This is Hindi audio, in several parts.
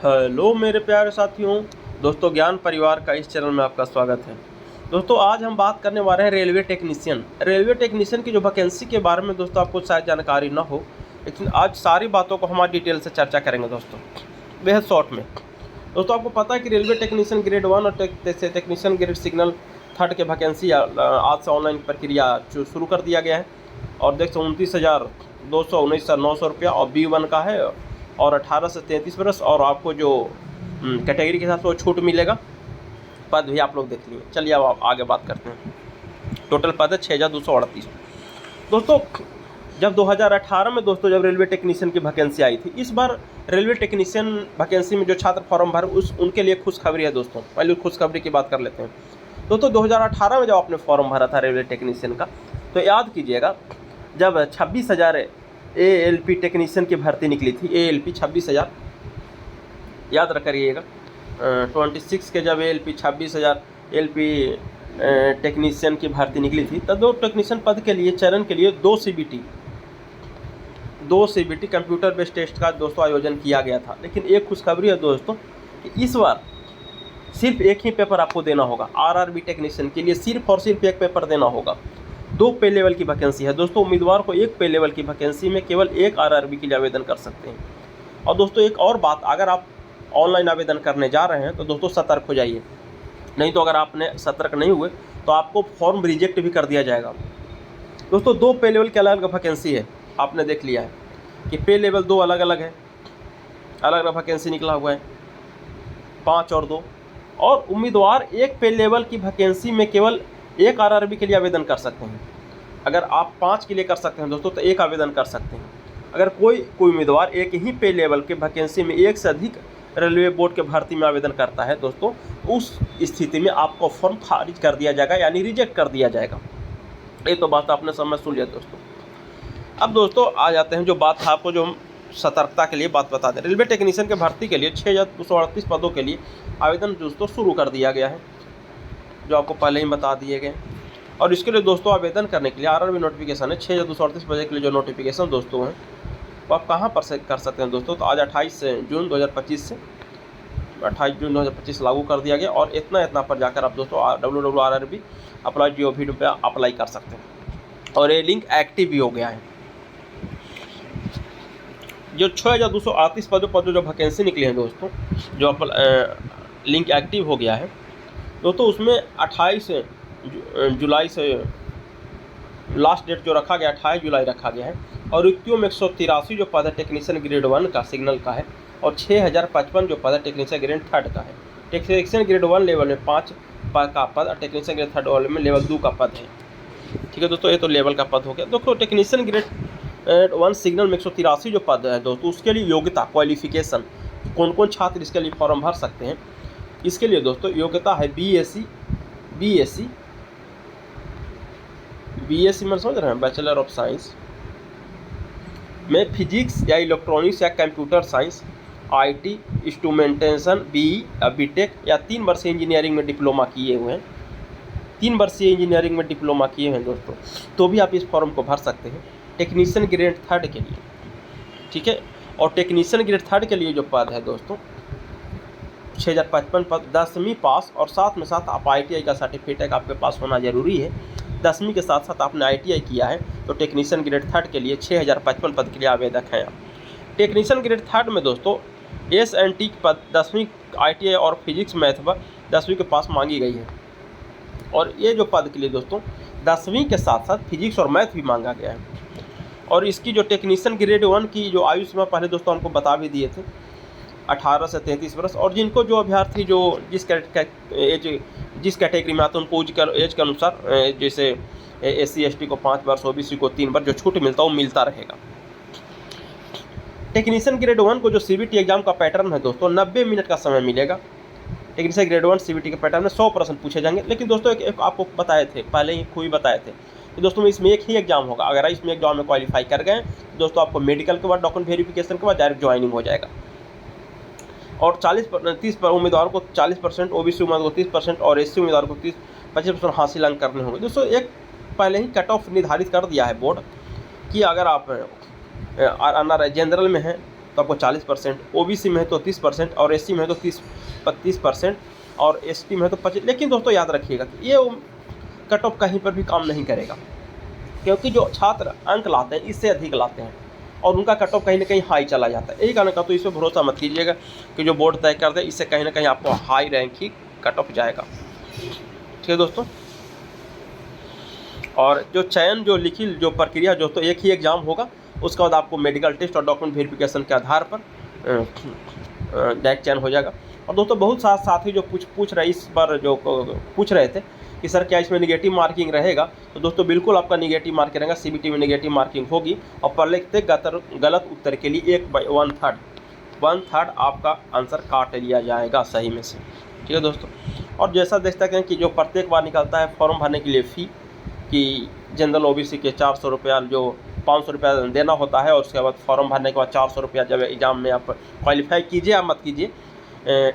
हेलो मेरे प्यारे साथियों, दोस्तों ज्ञान परिवार का इस चैनल में आपका स्वागत है। दोस्तों आज हम बात करने वाले हैं रेलवे टेक्नीशियन की जो वैकेंसी के बारे में दोस्तों आपको शायद जानकारी ना हो, लेकिन आज सारी बातों को हम आज डिटेल से चर्चा करेंगे दोस्तों, बेहद शॉर्ट में। दोस्तों आपको पता है कि रेलवे टेक्नीशियन ग्रेड 1 और टेक्नीशियन ग्रेड सिग्नल 3 के वैकेंसी आज से ऑनलाइन प्रक्रिया शुरू कर दिया गया है और देख 29,219,900 रुपया और B1 का है और 18 से 33 वर्ष और आपको जो कैटेगरी के हिसाब से वो छूट मिलेगा। पद भी आप लोग देख लिए। चलिए अब आगे बात करते हैं। टोटल पद है 6,238। दोस्तों जब 2018 में दोस्तों जब रेलवे टेक्नीशियन की वैकेंसी आई थी, इस बार रेलवे टेक्नीशियन वैकेंसी में जो छात्र फॉर्म भर उनके लिए खुशखबरी है दोस्तों। पहले खुशखबरी की बात कर लेते हैं। दोस्तों 2018 में जब आपने फॉर्म भरा था रेलवे टेक्नीशियन का, तो याद कीजिएगा जब 26,000 ALP टेक्नीशियन की भर्ती निकली थी, ALP 26,000 याद रख करिएगा। 26 के जब ALP 26,000 ALP टेक्नीशियन की भर्ती निकली थी, तब 2 टेक्नीशियन पद के लिए चयन के लिए 2 CBT कंप्यूटर बेस्ड टेस्ट का दोस्तों आयोजन किया गया था। लेकिन एक खुशखबरी है दोस्तों कि इस बार सिर्फ एक ही पेपर आपको देना होगा। RRB टेक्नीशियन के लिए सिर्फ और सिर्फ एक पेपर देना होगा। 2 पे लेवल की वैकेंसी है दोस्तों। उम्मीदवार को एक पे लेवल की वैकेंसी में केवल एक RRB के लिए आवेदन कर सकते हैं। और दोस्तों एक और बात, अगर आप ऑनलाइन आवेदन करने जा रहे हैं तो दोस्तों सतर्क हो जाइए, नहीं तो अगर आपने सतर्क नहीं हुए तो आपको फॉर्म रिजेक्ट भी कर दिया जाएगा। दोस्तों 2 पे लेवल की अलग अलग वैकेंसी है। आपने देख लिया है कि पे लेवल 2 अलग अलग है, अलग अलग वैकेंसी निकला हुआ है 5 और 2। और उम्मीदवार एक पे लेवल की वैकेंसी में केवल एक RRB के लिए आवेदन कर सकते हैं। अगर आप 5 के लिए कर सकते हैं दोस्तों तो एक आवेदन कर सकते हैं। अगर कोई उम्मीदवार एक ही पे लेवल के वैकेंसी में एक से अधिक रेलवे बोर्ड के भर्ती में आवेदन करता है दोस्तों, उस स्थिति में आपको फॉर्म खारिज कर दिया जाएगा, यानी रिजेक्ट कर दिया जाएगा। ये तो बात आपने समझ सुन लिया दोस्तों। अब दोस्तों आ जाते हैं जो बात था, आपको जो हम सतर्कता के लिए बात बता दें। रेलवे टेक्नीशियन के भर्ती के लिए 6,238 पदों के लिए आवेदन दोस्तों शुरू कर दिया गया है, जो आपको पहले ही बता दिए गए। और इसके लिए दोस्तों आवेदन करने के लिए RRB नोटिफिकेशन है। 6,238 पदों के लिए जो नोटिफिकेशन दोस्तों हैं वो आप कहाँ पर से कर सकते हैं दोस्तों, तो आज 28 जून 2025 से 28 जून 2025 लागू कर दिया गया। और इतना पर जाकर आप दोस्तों www.apply.gov पे अप्लाई कर सकते हैं और ये लिंक एक्टिव भी हो गया है। जो 6,238 पदों पर जो वैकेंसी निकली है दोस्तों, जो लिंक एक्टिव हो गया है दोस्तों, उसमें 28 जुलाई से लास्ट डेट जो रखा गया 28 जुलाई रखा गया है। और रिक्तियों में 183 जो पद है टेक्नीशियन ग्रेड 1 का सिग्नल का है और 6,055 जो पद है टेक्नीशियन ग्रेड 3 का है। टेक्नीशियन ग्रेड 1 लेवल में 5 का पद और टेक्नीशियन ग्रेड 3 लेवल में लेवल 2 का पद है। ठीक है दोस्तों, ये तो लेवल का पद हो गया। दोस्तों टेक्नीशियन ग्रेड 1 सिग्नल में 183 जो पद है दोस्तों, उसके लिए योग्यता क्वालिफिकेशन कौन कौन छात्र इसके लिए फॉर्म भर सकते हैं। इसके लिए दोस्तों योग्यता है BSc में समझ रहे हैं, बैचलर ऑफ साइंस में फिजिक्स या इलेक्ट्रॉनिक्स या computer science, IT instrumentation BE BTech या 3 वर्षीय इंजीनियरिंग में डिप्लोमा किए हुए हैं। 3 वर्षीय इंजीनियरिंग में डिप्लोमा किए हैं दोस्तों, तो भी आप इस फॉर्म को भर सकते हैं टेक्नीशियन ग्रेड 3 के लिए। ठीक है, और टेक्नीशियन ग्रेड 3 के लिए जो पद है दोस्तों 6,055 पद, 10वीं पास और साथ में साथ आप ITI का सर्टिफिकेट आपके पास होना जरूरी है। 10वीं के साथ साथ आपने ITI किया है तो टेक्नीशियन ग्रेड 3 के लिए 6,055 पद के लिए आवेदक हैं आप। टेक्नीशियन ग्रेड 3 में दोस्तों S&T पद 10वीं ITI और फिजिक्स मैथ पर 10वीं के पास मांगी गई है। और ये जो पद के लिए दोस्तों 10वीं के साथ साथ फिजिक्स और मैथ भी मांगा गया है। और इसकी जो टेक्नीशियन ग्रेड 1 की जो आयु सीमा पहले दोस्तों हमको बता भी दिए थे, 18 से 33 वर्ष। और जिनको जो अभ्यर्थी जो जिस कैटेगरी में आते हैं उनको एज के अनुसार, जैसे SC ST को 5 वर्ष, OBC को 3 वर्ष जो छूट मिलता है वो मिलता रहेगा। टेक्नीशियन ग्रेड 1 को जो CBT एग्जाम का पैटर्न है दोस्तों 90 मिनट का समय मिलेगा। टेक्नीशियन ग्रेड 1 CBT के पैटर्न में 100 प्रश्न पूछे जाएंगे। लेकिन दोस्तों एक आपको बताए थे, पहले ही खुद बताए थे कि दोस्तों इसमें एक ही एग्जाम होगा। अगर इसमें एग्जाम में क्वालिफाई कर गए दोस्तों, आपको मेडिकल के बाद डॉक्यूमेंट वेरिफिकेशन के बाद डायरेक्ट ज्वाइनिंग हो जाएगा। और 30 उम्मीदवारों को 40%, OBC उम्मीदवार को 30% और SC उम्मीदवार को 25% हासिल अंक करने होंगे। दोस्तों एक पहले ही कट ऑफ निर्धारित कर दिया है बोर्ड कि अगर आप जनरल में हैं तो आपको 40%, ओबीसी में है तो 30% और एससी में है तो 30% और एसटी में है तो 25। लेकिन दोस्तों याद रखिएगा कि ये कट ऑफ कहीं पर भी काम नहीं करेगा, क्योंकि जो छात्र अंक लाते हैं इससे अधिक लाते हैं और उनका कट ऑफ कहीं ना कहीं हाई चला जाता है। यही कारण का तो इस पर भरोसा मत कीजिएगा कि जो बोर्ड तय कर दे इससे कहीं ना कहीं आपको हाई रैंक ही कट ऑफ जाएगा। ठीक है दोस्तों, और जो चयन जो लिखित जो प्रक्रिया जो तो एक ही एग्ज़ाम होगा, उसके बाद आपको मेडिकल टेस्ट और डॉक्यूमेंट वेरिफिकेशन के आधार पर डायरेक्ट चयन हो जाएगा। और दोस्तों बहुत साथी जो पूछ रहे इस बार जो पूछ रहे थे कि सर क्या इसमें निगेटिव मार्किंग रहेगा, तो दोस्तों बिल्कुल आपका निगेटिव मार्किंग रहेगा, सीबीटी में निगेटिव मार्किंग होगी और प्रत्येक गलत उत्तर के लिए 1/3 आपका आंसर काट लिया जाएगा सही में से। ठीक है दोस्तों, और जैसा देख सकते हैं कि जो प्रत्येक बार निकलता है फॉर्म भरने के लिए फ़ी कि जनरल ओबीसी के 400 रुपया जो 500 रुपया देना होता है और उसके बाद फॉर्म भरने के बाद 400 रुपया जब एग्ज़ाम में आप क्वालिफाई कीजिए या मत कीजिए,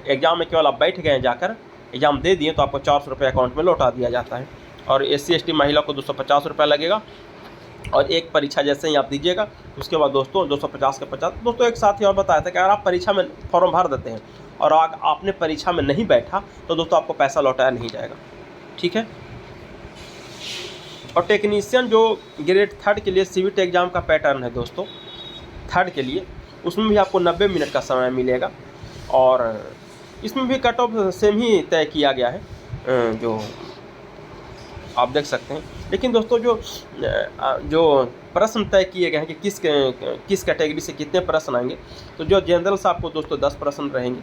एग्ज़ाम में केवल आप बैठ गए जाकर एग्ज़ाम दे दिए तो आपको 400 रुपये अकाउंट में लौटा दिया जाता है। और SC ST महिला को 250 रुपया लगेगा और एक परीक्षा जैसे ही आप दीजिएगा उसके बाद दोस्तों 250 के 50। दोस्तों एक साथ ही और बताया था कि अगर आप परीक्षा में फॉर्म भर देते हैं और आपने परीक्षा में नहीं बैठा तो दोस्तों आपको पैसा लौटाया नहीं जाएगा। ठीक है, और टेक्नीशियन जो ग्रेड 3 के लिए CBT एग्ज़ाम का पैटर्न है दोस्तों 3 के लिए, उसमें भी आपको 90 मिनट का समय मिलेगा और इसमें भी कट ऑफ सेम ही तय किया गया है जो आप देख सकते हैं। लेकिन दोस्तों जो प्रश्न तय किए गए हैं कि किस कैटेगरी से कितने प्रश्न आएंगे, तो जो जनरल से आपको दोस्तों 10 प्रश्न रहेंगे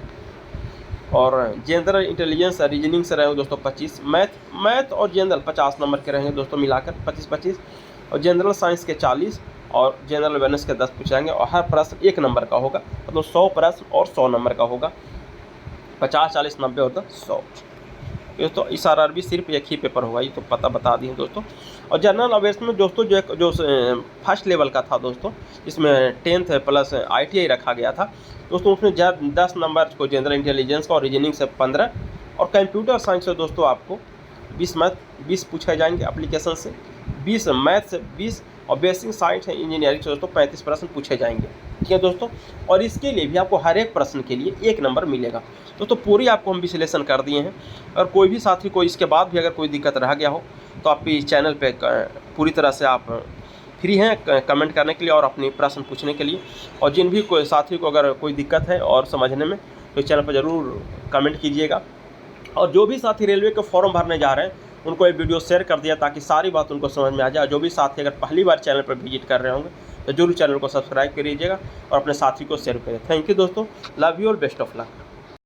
और जनरल इंटेलिजेंस रीजनिंग से रहेंगे दोस्तों 25, मैथ और जनरल 50 नंबर के रहेंगे दोस्तों मिलाकर 25 और जनरल साइंस के 40 और जनरल अवेयरनेस के 10 पूछाएंगे और हर प्रश्न 1 नंबर का होगा, मतलब 100 प्रश्न और 100 नंबर का होगा, 50, 40, 90 और 100। दोस्तों इस RRB सिर्फ एक ही पेपर होगा, ये तो पता बता दिए दोस्तों। और जनरल अवेयरनेस में दोस्तों जो फर्स्ट लेवल का था दोस्तों, इसमें 10th प्लस ITI रखा गया था दोस्तों, उसमें 10 नंबर को जनरल इंटेलिजेंस का और रीजनिंग से 15 और कंप्यूटर साइंस से दोस्तों आपको 20 पूछे जाएंगे एप्लीकेशन से, 20 मैथ से 20 और बेसिक साइंस है इंजीनियरिंग से दोस्तों 35 प्रश्न पूछे जाएंगे। ठीक है दोस्तों, और इसके लिए भी आपको हर एक प्रश्न के लिए 1 नंबर मिलेगा दोस्तों। पूरी आपको हम विश्लेषण कर दिए हैं और कोई भी साथी को इसके बाद भी अगर कोई दिक्कत रह गया हो तो आप इस चैनल पे पूरी तरह से आप फ्री हैं कमेंट करने के लिए और अपनी प्रश्न पूछने के लिए। और जिन भी कोई साथी को अगर कोई दिक्कत है और समझने में तो इस चैनल पर ज़रूर कमेंट कीजिएगा। और जो भी साथी रेलवे के फॉर्म भरने जा रहे हैं उनको ये वीडियो शेयर कर दिया ताकि सारी बात उनको समझ में आ जाए। जो भी साथी अगर पहली बार चैनल पर विजिट कर रहे होंगे तो जरूर चैनल को सब्सक्राइब करिएगा और अपने साथी को शेयर करें। थैंक यू दोस्तों, लव यू और बेस्ट ऑफ लक।